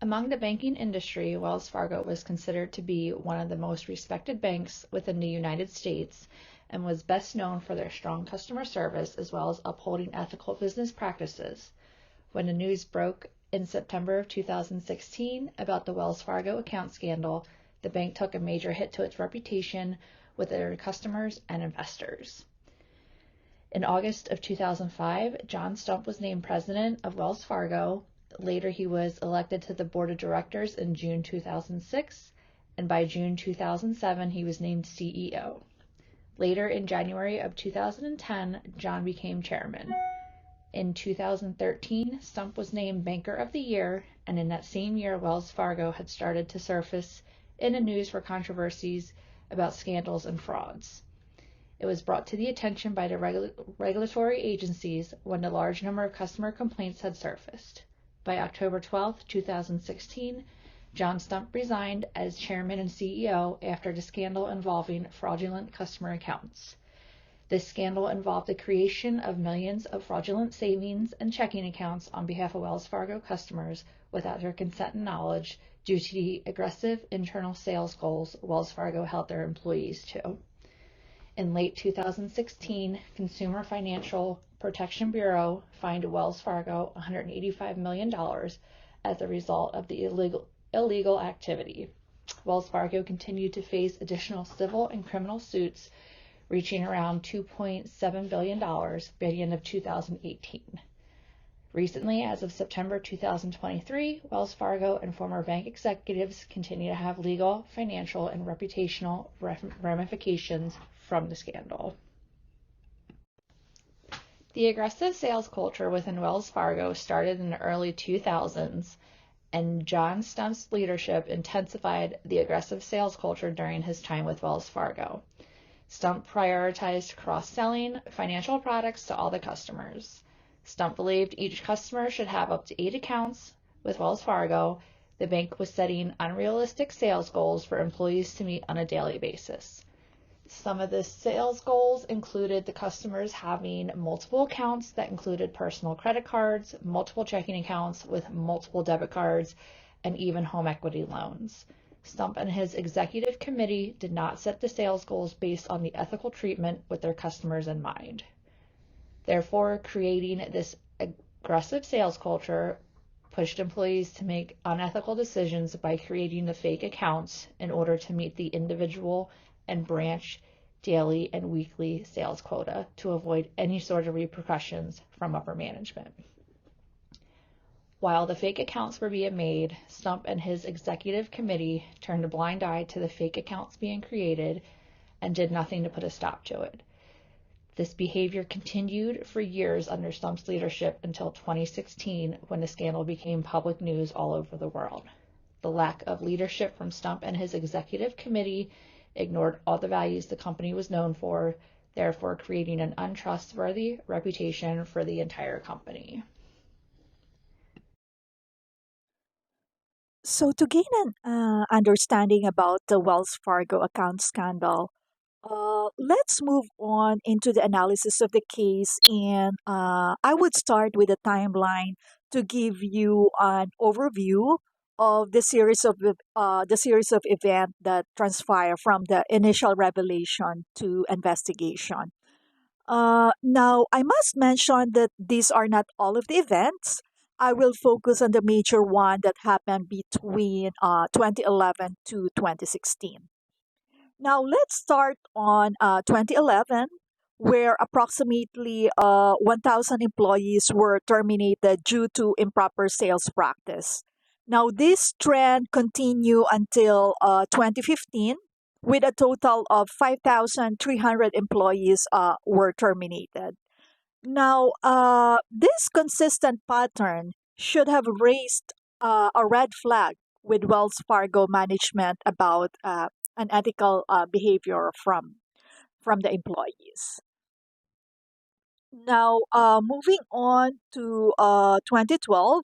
Among the banking industry, Wells Fargo was considered to be one of the most respected banks within the United States and was best known for their strong customer service as well as upholding ethical business practices. When the news broke in September of 2016 about the Wells Fargo account scandal, the bank took a major hit to its reputation with their customers and investors. In August of 2005, John Stump was named president of Wells Fargo. Later, he was elected to the board of directors in June 2006, and by June 2007, he was named CEO. Later, in January of 2010, John became chairman. In 2013, Stump was named Banker of the Year, and in that same year, Wells Fargo had started to surface in the news for controversies about scandals and frauds. It was brought to the attention by the regulatory agencies when a large number of customer complaints had surfaced. By October 12, 2016, John Stump resigned as chairman and CEO after the scandal involving fraudulent customer accounts. This scandal involved the creation of millions of fraudulent savings and checking accounts on behalf of Wells Fargo customers without their consent and knowledge due to the aggressive internal sales goals Wells Fargo held their employees to. In late 2016, Consumer Financial Protection Bureau fined Wells Fargo $185 million as a result of the illegal activity. Wells Fargo continued to face additional civil and criminal suits reaching around $2.7 billion by the end of 2018. Recently, as of September 2023, Wells Fargo and former bank executives continue to have legal, financial, and reputational ramifications from the scandal. The aggressive sales culture within Wells Fargo started in the early 2000s, and John Stump's leadership intensified the aggressive sales culture during his time with Wells Fargo. Stump prioritized cross-selling financial products to all the customers. Stump believed each customer should have up to 8 accounts with Wells Fargo. The bank was setting unrealistic sales goals for employees to meet on a daily basis. Some of the sales goals included the customers having multiple accounts that included personal credit cards, multiple checking accounts with multiple debit cards, and even home equity loans. Stump and his executive committee did not set the sales goals based on the ethical treatment with their customers in mind. Therefore, creating this aggressive sales culture pushed employees to make unethical decisions by creating the fake accounts in order to meet the individual and branch daily and weekly sales quota to avoid any sort of repercussions from upper management. While the fake accounts were being made, Stump and his executive committee turned a blind eye to the fake accounts being created and did nothing to put a stop to it. This behavior continued for years under Stump's leadership until 2016, when the scandal became public news all over the world. The lack of leadership from Stump and his executive committee ignored all the values the company was known for, therefore creating an untrustworthy reputation for the entire company. So, to gain an understanding about the Wells Fargo account scandal, let's move on into the analysis of the case, and I would start with a timeline to give you an overview of the series of events that transpire from the initial revelation to investigation. Now, I must mention that these are not all of the events. I will focus on the major one that happened between 2011 to 2016. Now, let's start on 2011, where approximately 1,000 employees were terminated due to improper sales practice. Now, this trend continued until 2015, with a total of 5,300 employees were terminated. Now, this consistent pattern should have raised a red flag with Wells Fargo management about unethical behavior from the employees. Now, moving on to 2012,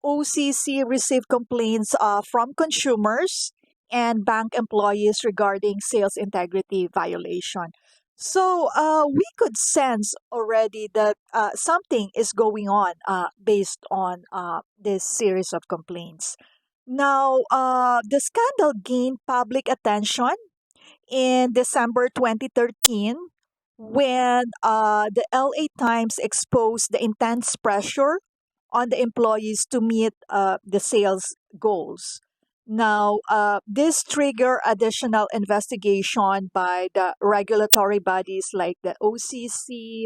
OCC received complaints from consumers and bank employees regarding sales integrity violation. So we could sense already that something is going on based on this series of complaints. Now, the scandal gained public attention in December 2013 when the LA Times exposed the intense pressure on the employees to meet the sales goals. Now, this triggered additional investigation by the regulatory bodies like the OCC,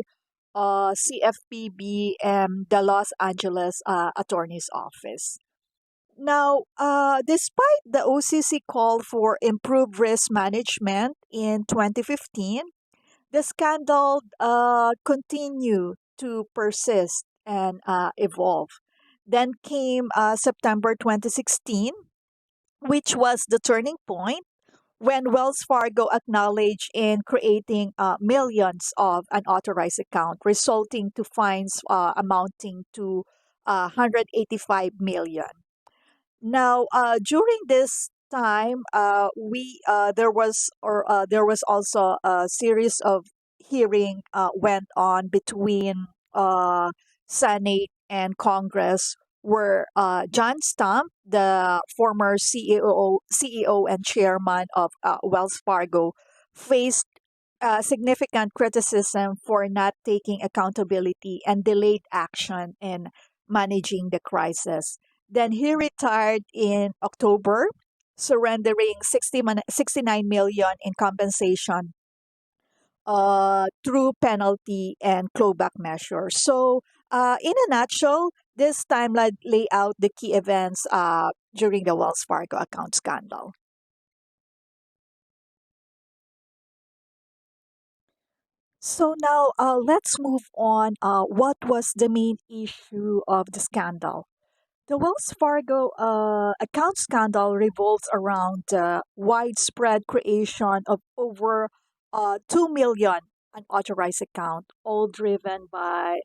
CFPB, and the Los Angeles Attorney's Office. Now, despite the OCC call for improved risk management in 2015, the scandal continued to persist and evolve. Then came September 2016, which was the turning point when Wells Fargo acknowledged in creating millions of unauthorized accounts, resulting to fines amounting to 185 million. Now, during this time, we there was also a series of hearing went on between Senate and Congress, where John Stump, the former CEO and chairman of Wells Fargo, faced significant criticism for not taking accountability and delayed action in managing the crisis. Then he retired in October, surrendering 69 million in compensation through penalty and clawback measures. So, in a nutshell, this timeline lay out the key events during the Wells Fargo account scandal. So now let's move on. What was the main issue of the scandal? The Wells Fargo account scandal revolves around the widespread creation of over 2 million unauthorized accounts, all driven by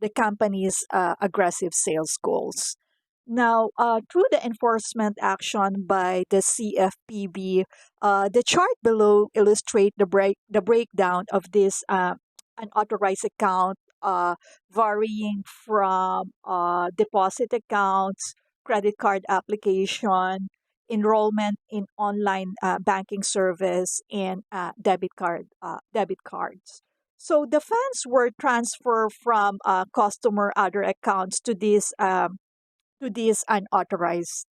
the company's aggressive sales goals. Now, through the enforcement action by the CFPB, the chart below illustrate the breakdown of this unauthorized account, varying from deposit accounts, credit card application, enrollment in online banking service, and debit cards. So the funds were transferred from customer other accounts to this unauthorized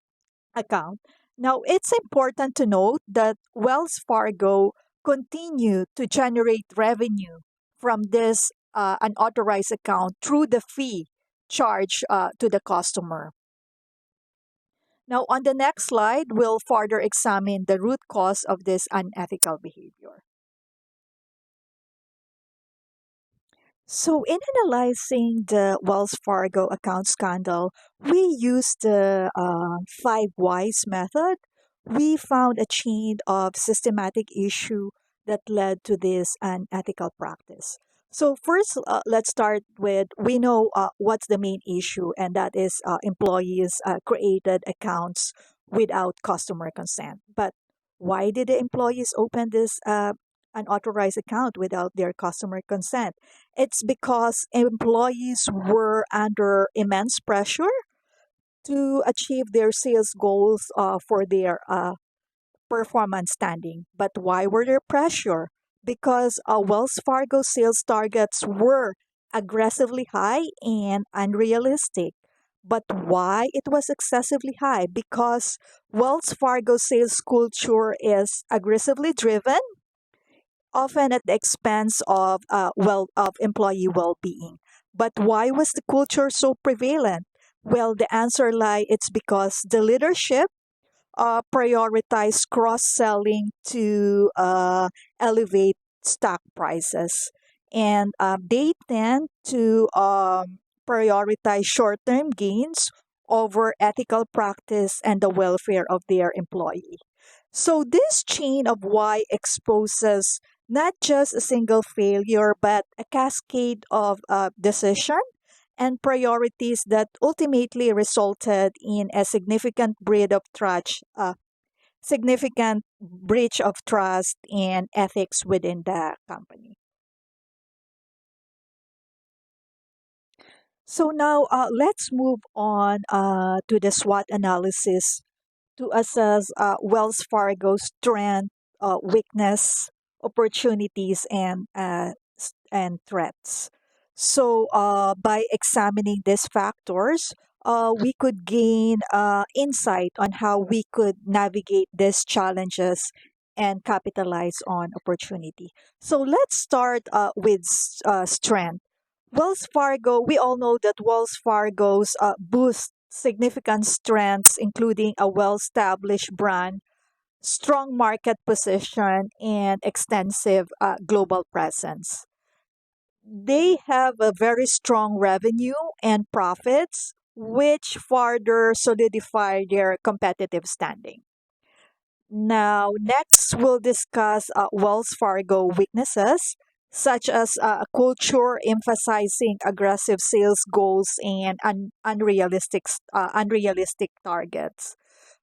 account. Now, it's important to note that Wells Fargo continued to generate revenue from this unauthorized account through the fee charged to the customer. Now, on the next slide, we'll further examine the root cause of this unethical behavior. So, in analyzing the Wells Fargo account scandal, we used the five whys method. We found a chain of systematic issue that led to this unethical practice. So, first, let's start with we know what's the main issue, and that is employees created accounts without customer consent. But why did the employees open this unauthorized account without their customer consent? It's because employees were under immense pressure to achieve their sales goals for their performance standing. But why were there pressure? Because Wells Fargo sales targets were aggressively high and unrealistic. But why it was excessively high? Because Wells Fargo sales culture is aggressively driven, often at the expense of employee well-being. But why was the culture so prevalent? Well, the answer lie it's because the leadership prioritize cross-selling to elevate stock prices, and they tend to prioritize short-term gains over ethical practice and the welfare of their employee. So this chain of why exposes not just a single failure, but a cascade of decision and priorities that ultimately resulted in a significant breach of trust and ethics within the company. So now let's move on to the SWOT analysis to assess Wells Fargo's strength, weakness, opportunities, and threats. So, by examining these factors, we could gain insight on how we could navigate these challenges and capitalize on opportunity. So, let's start with strength. Wells Fargo, we all know that Wells Fargo's boost significant strengths, including a well established brand, strong market position, and extensive global presence. They have a very strong revenue and profits, which further solidify their competitive standing. Now, next, we'll discuss Wells Fargo weaknesses, such as a culture emphasizing aggressive sales goals and unrealistic targets,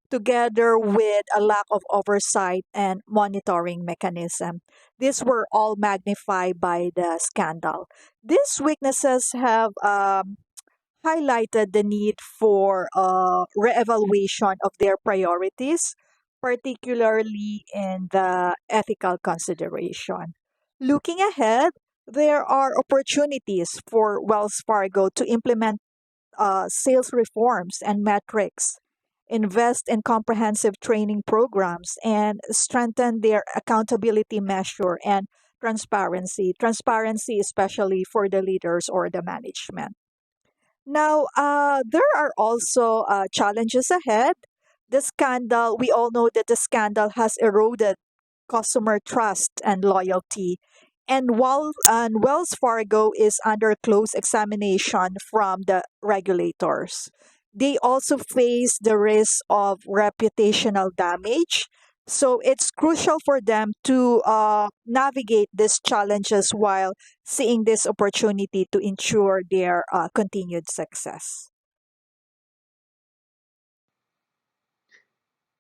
together with a lack of oversight and monitoring mechanism. These were all magnified by the scandal. These weaknesses have highlighted the need for reevaluation of their priorities, particularly in the ethical consideration. Looking ahead, there are opportunities for Wells Fargo to implement sales reforms and metrics, invest in comprehensive training programs, and strengthen their accountability measure and transparency. Transparency, especially for the leaders or the management. Now, there are also challenges ahead. The scandal, we all know that the scandal has eroded customer trust and loyalty. And Wells Fargo is under close examination from the regulators. They also face the risk of reputational damage. So it's crucial for them to navigate these challenges while seeing this opportunity to ensure their continued success.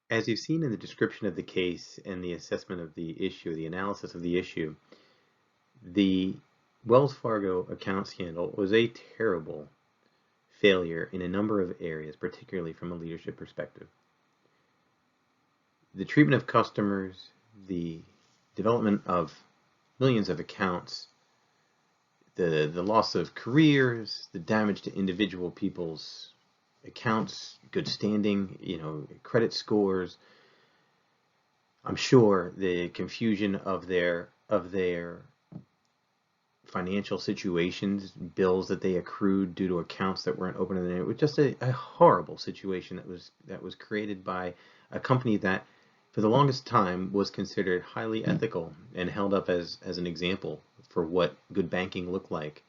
As you've seen in the description of the case and the assessment of the issue, the analysis of the issue, the Wells Fargo account scandal was a terrible failure in a number of areas, particularly from a leadership perspective. The treatment of customers, the development of millions of accounts, the loss of careers, the damage to individual people's accounts, good standing, credit scores. I'm sure the confusion of their financial situations, bills that they accrued due to accounts that weren't open, and it was just a horrible situation that was created by a company that for the longest time was considered highly ethical and held up as an example for what good banking looked like,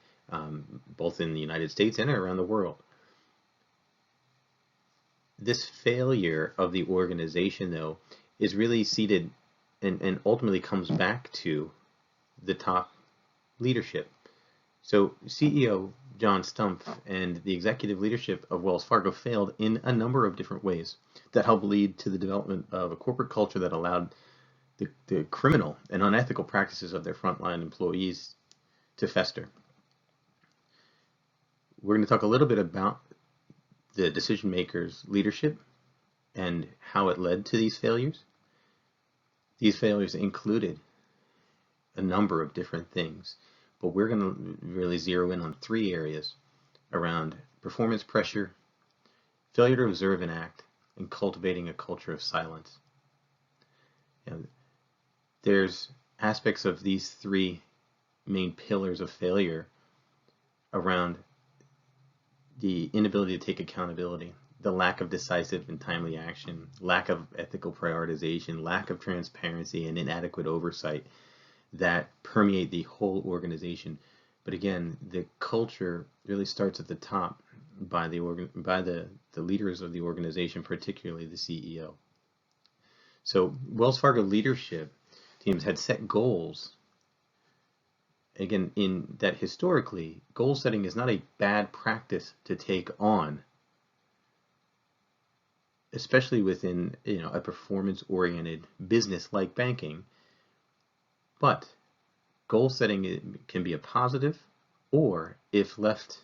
both in the United States and around the world. This failure of the organization, though, is really seated and ultimately comes back to the top leadership. So CEO John Stumpf and the executive leadership of Wells Fargo failed in a number of different ways that helped lead to the development of a corporate culture that allowed the criminal and unethical practices of their frontline employees to fester. We're going to talk a little bit about the decision makers' leadership and how it led to these failures. These failures included a number of different things, but we're going to really zero in on three areas around performance pressure, failure to observe and act, and cultivating a culture of silence. There's aspects of these three main pillars of failure around the inability to take accountability, the lack of decisive and timely action, lack of ethical prioritization, lack of transparency, and inadequate oversight that permeate the whole organization. But again, the culture really starts at the top by the leaders of the organization, particularly the CEO. So Wells Fargo leadership teams had set goals. Again, in that historically, goal setting is not a bad practice to take on, especially within a performance-oriented business like banking. But goal setting can be a positive, or if left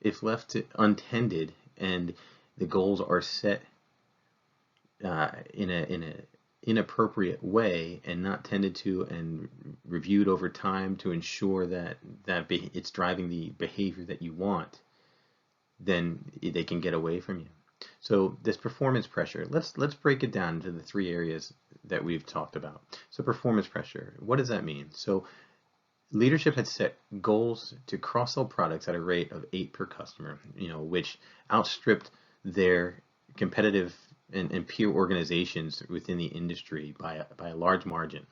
if left untended and the goals are set in a inappropriate way and not tended to and reviewed over time to ensure that it's driving the behavior that you want, then they can get away from you. So this performance pressure, let's break it down into the three areas that we've talked about. So performance pressure, what does that mean? So leadership had set goals to cross-sell products at a rate of 8 per customer, which outstripped their competitive and peer organizations within the industry by a large margin.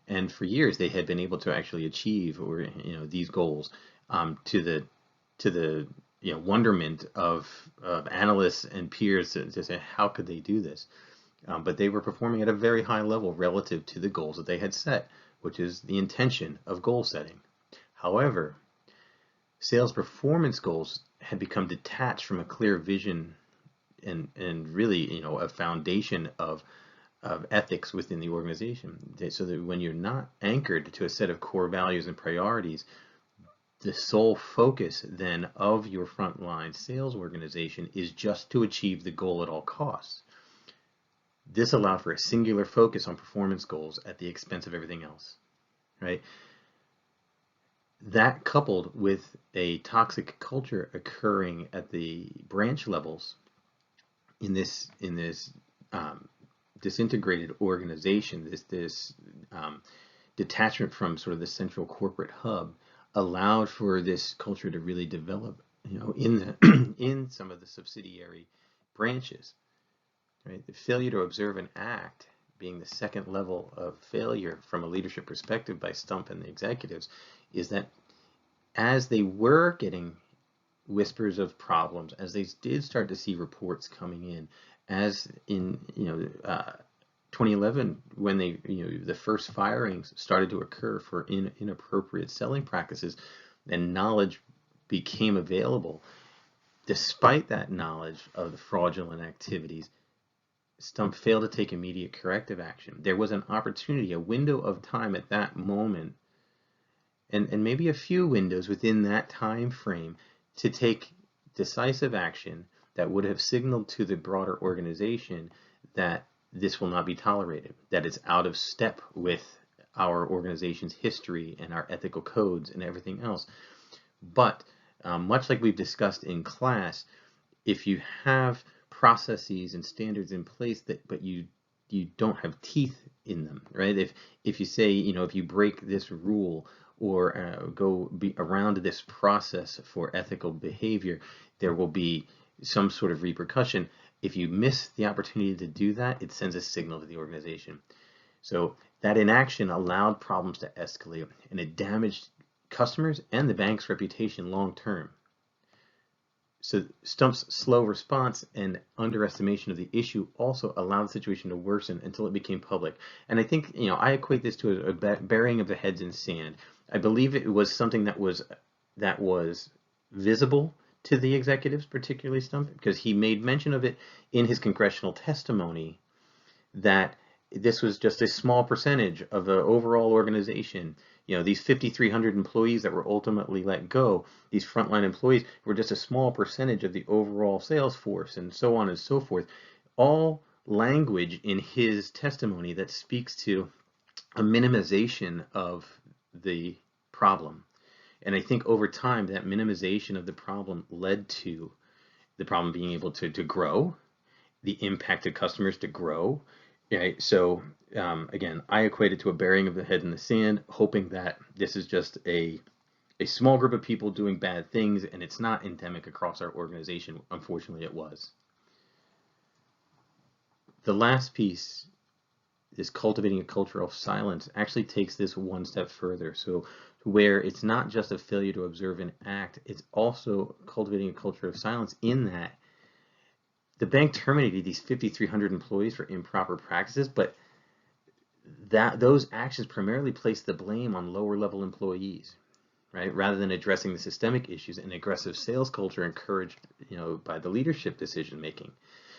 And for years, they had been able to actually achieve these goals to the wonderment of analysts and peers to say, how could they do this? But they were performing at a very high level relative to the goals that they had set, which is the intention of goal setting. However, sales performance goals had become detached from a clear vision and really, a foundation of ethics within the organization. So that when you're not anchored to a set of core values and priorities, the sole focus then of your frontline sales organization is just to achieve the goal at all costs. This allowed for a singular focus on performance goals at the expense of everything else, right? That coupled with a toxic culture occurring at the branch levels in this disintegrated organization, this detachment from sort of the central corporate hub, allowed for this culture to really develop, in some of the subsidiary branches. Right? The failure to observe and act being the second level of failure from a leadership perspective by Stump and the executives is that as they were getting whispers of problems, as they did start to see reports coming in, as in 2011 when the first firings started to occur for inappropriate selling practices and knowledge became available, despite that knowledge of the fraudulent activities, Stump failed to take immediate corrective action. There was an opportunity, a window of time at that moment, and maybe a few windows within that time frame to take decisive action that would have signaled to the broader organization that this will not be tolerated, that it's out of step with our organization's history and our ethical codes and everything else. But much like we've discussed in class, if you have processes and standards in place but you don't have teeth in them, right? If you say, if you break this rule or go around this process for ethical behavior, there will be some sort of repercussion. If you miss the opportunity to do that, it sends a signal to the organization. So that inaction allowed problems to escalate, and it damaged customers and the bank's reputation long term. So Stump's slow response and underestimation of the issue also allowed the situation to worsen until it became public. And I think, I equate this to a burying of the heads in sand. I believe it was something that was visible to the executives, particularly Stump, because he made mention of it in his congressional testimony that this was just a small percentage of the overall organization. These 5,300 employees that were ultimately let go, these frontline employees were just a small percentage of the overall sales force, and so on and so forth. All language in his testimony that speaks to a minimization of the problem. And I think over time, that minimization of the problem led to the problem being able to grow, the impacted customers to grow. Right? So again, I equate it to a burying of the head in the sand, hoping that this is just a small group of people doing bad things, and it's not endemic across our organization. Unfortunately, it was. The last piece, this cultivating a culture of silence, actually takes this one step further. So where it's not just a failure to observe and act, it's also cultivating a culture of silence in that the bank terminated these 5,300 employees for improper practices, but those actions primarily placed the blame on lower level employees, right? Rather than addressing the systemic issues and aggressive sales culture encouraged, by the leadership decision making.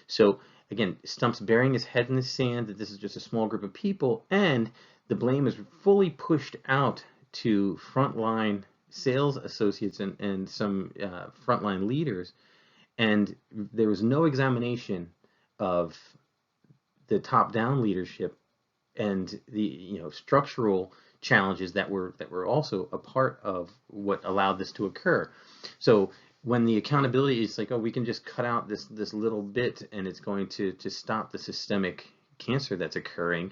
So again, Stump's burying his head in the sand that this is just a small group of people, and the blame is fully pushed out to frontline sales associates and some frontline leaders, and there was no examination of the top-down leadership and the structural challenges that were also a part of what allowed this to occur. So when the accountability is like, oh, we can just cut out this little bit and it's going to stop the systemic cancer that's occurring,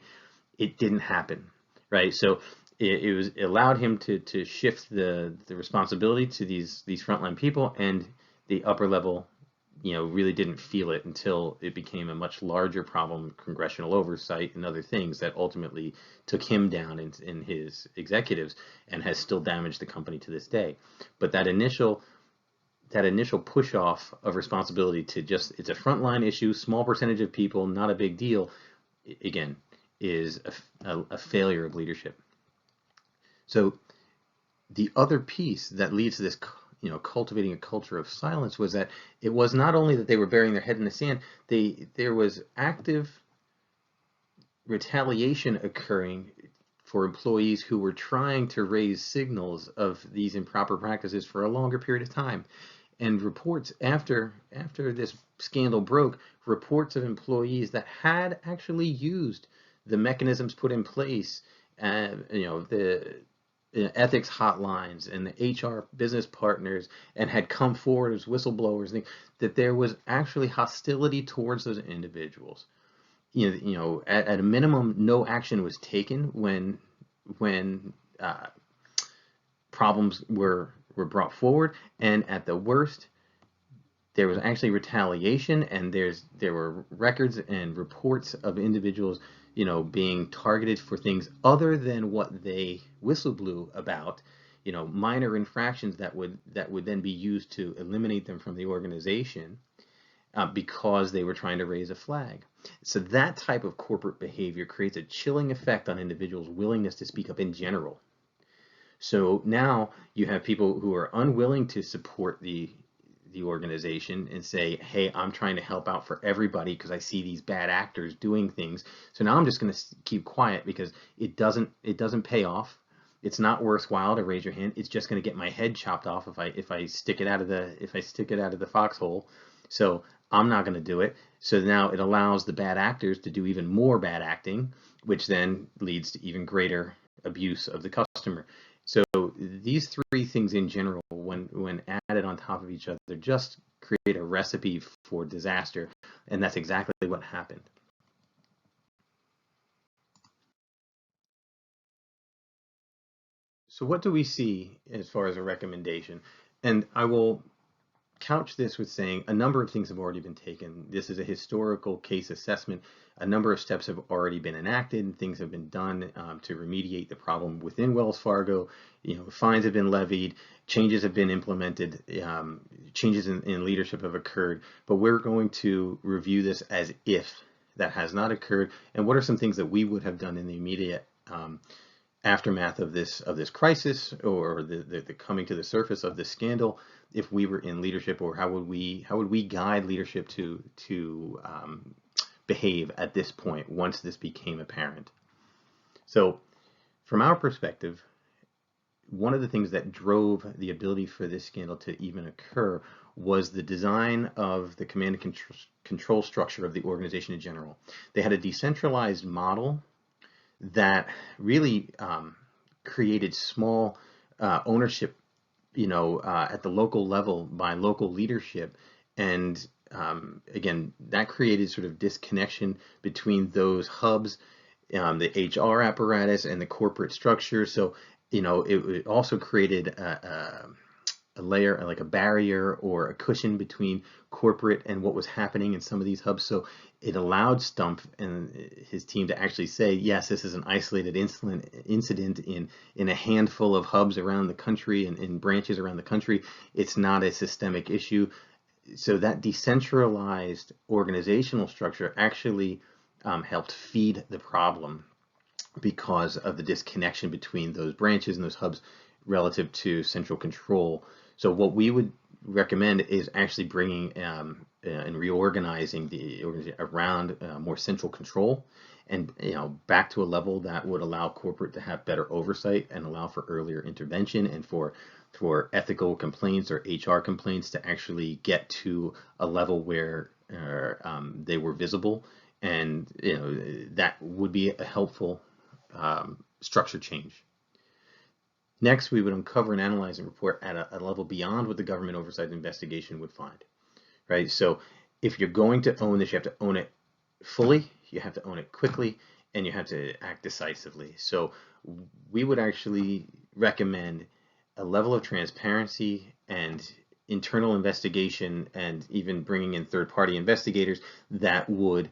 it didn't happen, right? So it allowed him to shift the responsibility to these frontline people, and the upper level really didn't feel it until it became a much larger problem, congressional oversight and other things that ultimately took him down in his executives and has still damaged the company to this day. But that initial push off of responsibility to just, it's a frontline issue, small percentage of people, not a big deal, again, is a failure of leadership. So the other piece that leads to this cultivating a culture of silence was that it was not only that they were burying their head in the sand, there was active retaliation occurring for employees who were trying to raise signals of these improper practices for a longer period of time. And reports after this scandal broke, reports of employees that had actually used the mechanisms put in place, the ethics hotlines and the HR business partners, and had come forward as whistleblowers, that there was actually hostility towards those individuals. At a minimum, no action was taken when problems were brought forward, and at the worst, there was actually retaliation, and there were records and reports of individuals being targeted for things other than what they whistleblew about, minor infractions that would then be used to eliminate them from the organization, because they were trying to raise a flag. So that type of corporate behavior creates a chilling effect on individuals' willingness to speak up in general. So now you have people who are unwilling to support the organization and say, hey, I'm trying to help out for everybody because I see these bad actors doing things. So now I'm just going to keep quiet because it doesn't pay off. It's not worthwhile to raise your hand. It's just going to get my head chopped off if I stick it out of the foxhole. So I'm not going to do it. So now it allows the bad actors to do even more bad acting, which then leads to even greater abuse of the customer. So these three things in general, when added on top of each other, just create a recipe for disaster, and that's exactly what happened. So what do we see as far as a recommendation? And I will couch this with saying a number of things have already been taken. This is a historical case assessment. A number of steps have already been enacted, and things have been done to remediate the problem within Wells Fargo. Fines have been levied, changes have been implemented, changes in leadership have occurred. But we're going to review this as if that has not occurred, and what are some things that we would have done in the immediate aftermath of this crisis, or the coming to the surface of this scandal, if we were in leadership, or how would we guide leadership to behave at this point once this became apparent. So from our perspective, one of the things that drove the ability for this scandal to even occur was the design of the command and control structure of the organization in general. They had a decentralized model that really created small ownership, at the local level by local leadership, and again, that created sort of disconnection between those hubs, the HR apparatus, and the corporate structure. So it also created a layer, like a barrier or a cushion between corporate and what was happening in some of these hubs. So it allowed Stump and his team to actually say, yes, this is an isolated incident in a handful of hubs around the country and in branches around the country. It's not a systemic issue. So that decentralized organizational structure actually helped feed the problem because of the disconnection between those branches and those hubs relative to central control. So what we would recommend is actually bringing and reorganizing the organization around more central control, and back to a level that would allow corporate to have better oversight and allow for earlier intervention and for for ethical complaints or HR complaints to actually get to a level where they were visible, and that would be a helpful structure change. Next, we would uncover and analyze and report at a level beyond what the government oversight investigation would find. Right? So if you're going to own this, you have to own it fully, you have to own it quickly, and you have to act decisively. So we would actually recommend a level of transparency and internal investigation, and even bringing in third-party investigators that would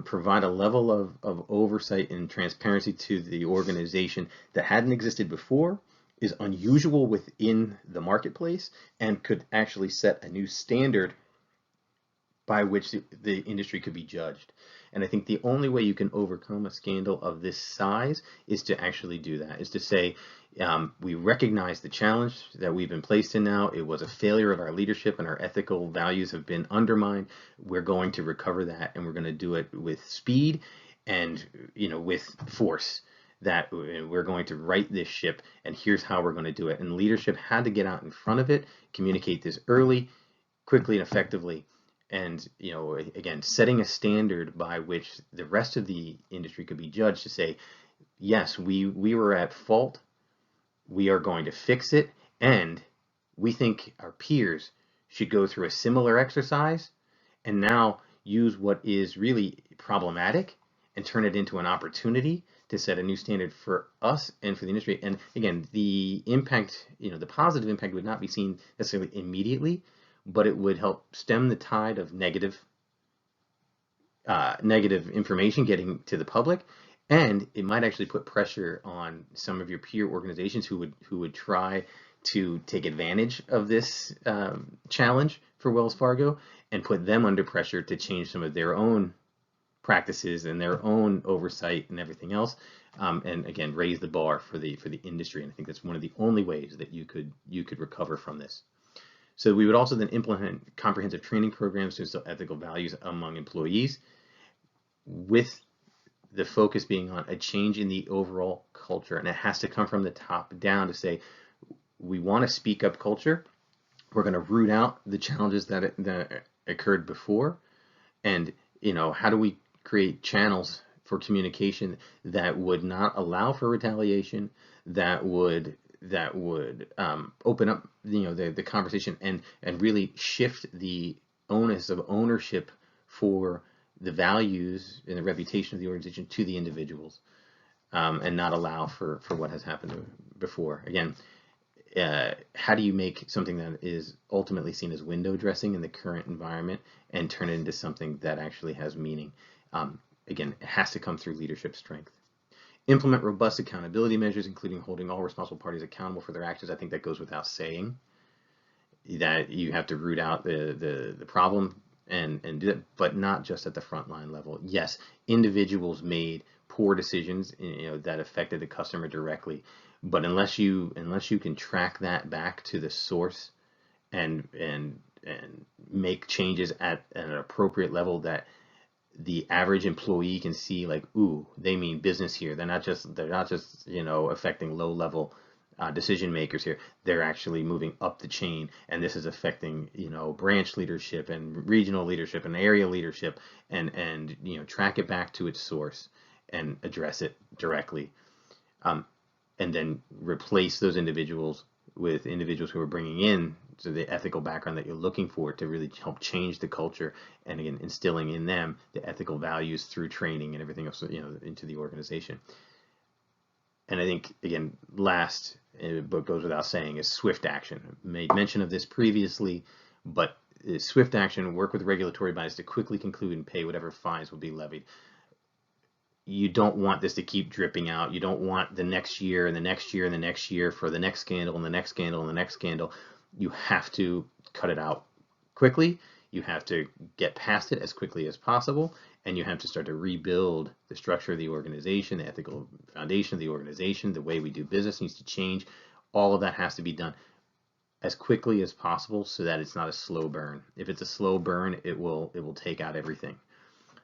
provide a level of oversight and transparency to the organization that hadn't existed before, is unusual within the marketplace, and could actually set a new standard by which the industry could be judged. And I think the only way you can overcome a scandal of this size is to actually do that, is to say, we recognize the challenge that we've been placed in now. It was a failure of our leadership, and our ethical values have been undermined. We're going to recover that, and we're going to do it with speed and with force. That we're going to right this ship, and here's how we're going to do it. And leadership had to get out in front of it, communicate this early, quickly, and effectively. And again, setting a standard by which the rest of the industry could be judged to say, yes, we were at fault, we are going to fix it, and we think our peers should go through a similar exercise and now use what is really problematic and turn it into an opportunity to set a new standard for us and for the industry. And again, the impact, the positive impact would not be seen necessarily immediately, but it would help stem the tide of negative information getting to the public, and it might actually put pressure on some of your peer organizations who would try to take advantage of this challenge for Wells Fargo, and put them under pressure to change some of their own practices and their own oversight and everything else, and again raise the bar for the industry. And I think that's one of the only ways that you could recover from this. So we would also then implement comprehensive training programs to instill ethical values among employees, with the focus being on a change in the overall culture. And it has to come from the top down to say, we want to speak up culture. We're going to root out the challenges that occurred before. And, how do we create channels for communication that would not allow for retaliation, that would open up the conversation and really shift the onus of ownership for the values and the reputation of the organization to the individuals, and not allow for what has happened before. Again, how do you make something that is ultimately seen as window dressing in the current environment and turn it into something that actually has meaning? Again, it has to come through leadership strength. Implement robust accountability measures, including holding all responsible parties accountable for their actions. I think that goes without saying, that you have to root out the problem and do that, but not just at the frontline level. Yes, individuals made poor decisions, that affected the customer directly, but unless you can track that back to the source and make changes at an appropriate level that the average employee can see, like, ooh, they mean business here. They're not just affecting low level decision makers here. They're actually moving up the chain, and this is affecting branch leadership and regional leadership and area leadership, and track it back to its source and address it directly, and then replace those individuals with individuals who are bringing in the ethical background that you're looking for to really help change the culture, and again instilling in them the ethical values through training and everything else into the organization. And I think, again, last, but goes without saying, is swift action. I made mention of this previously, but swift action, work with regulatory bodies to quickly conclude and pay whatever fines will be levied. You don't want this to keep dripping out. You don't want the next year and the next year and the next year for the next scandal and the next scandal and the next scandal. You have to cut it out quickly. You have to get past it as quickly as possible, and you have to start to rebuild the structure of the organization, the ethical foundation of the organization. The way we do business needs to change. All of that has to be done as quickly as possible so that it's not a slow burn. If it's a slow burn, it will take out everything.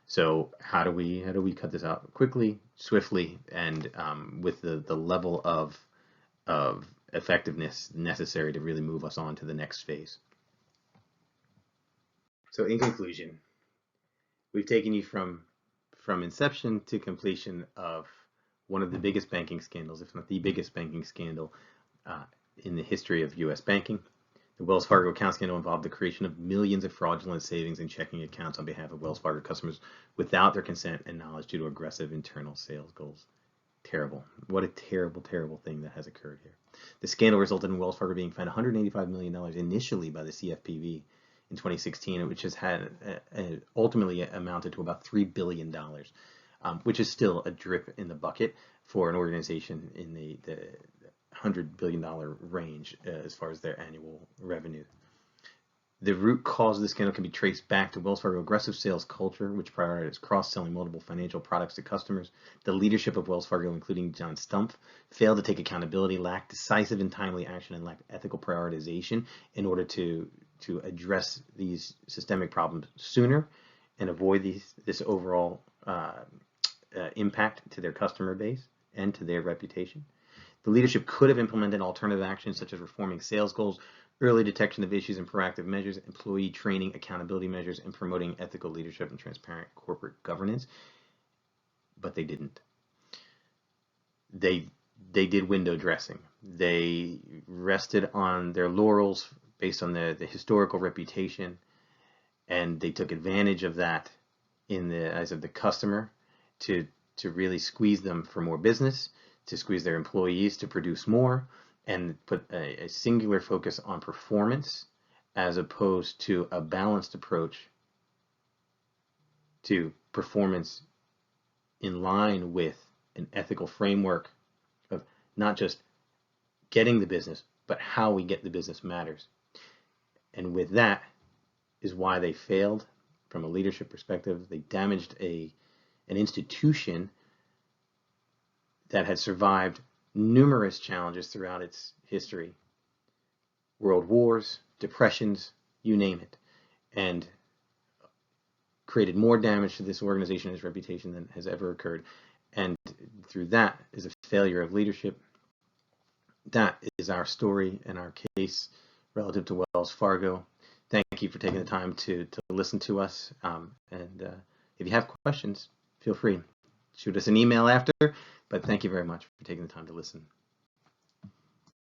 So how do we cut this out quickly, swiftly, and with the level of effectiveness necessary to really move us on to the next phase. So in conclusion, we've taken you from inception to completion of one of the biggest banking scandals, if not the biggest banking scandal in the history of U.S. banking. The Wells Fargo account scandal involved the creation of millions of fraudulent savings and checking accounts on behalf of Wells Fargo customers without their consent and knowledge due to aggressive internal sales goals. Terrible. What a terrible, terrible thing that has occurred here. The scandal resulted in Wells Fargo being fined $185 million initially by the CFPB in 2016, which has had ultimately amounted to about $3 billion, which is still a drip in the bucket for an organization in the $100 billion range as far as their annual revenue. The root cause of the scandal can be traced back to Wells Fargo's aggressive sales culture, which prioritizes cross-selling multiple financial products to customers. The leadership of Wells Fargo, including John Stumpf, failed to take accountability, lacked decisive and timely action, and lacked ethical prioritization in order to address these systemic problems sooner and avoid this overall impact to their customer base and to their reputation. The leadership could have implemented alternative actions such as reforming sales goals, early detection of issues and proactive measures, employee training, accountability measures, and promoting ethical leadership and transparent corporate governance, but they didn't. They did window dressing. They rested on their laurels based on the historical reputation, and they took advantage of that in the eyes of the customer to really squeeze them for more business, to squeeze their employees to produce more, and put a singular focus on performance as opposed to a balanced approach to performance in line with an ethical framework of not just getting the business, but how we get the business matters. And with that is why they failed from a leadership perspective. They damaged an institution that had survived numerous challenges throughout its history. World wars, depressions, you name it. And created more damage to this organization and its reputation than has ever occurred. And through that is a failure of leadership. That is our story and our case relative to Wells Fargo. Thank you for taking the time to listen to us. And if you have questions, feel free. Shoot us an email after. But thank you very much for taking the time to listen.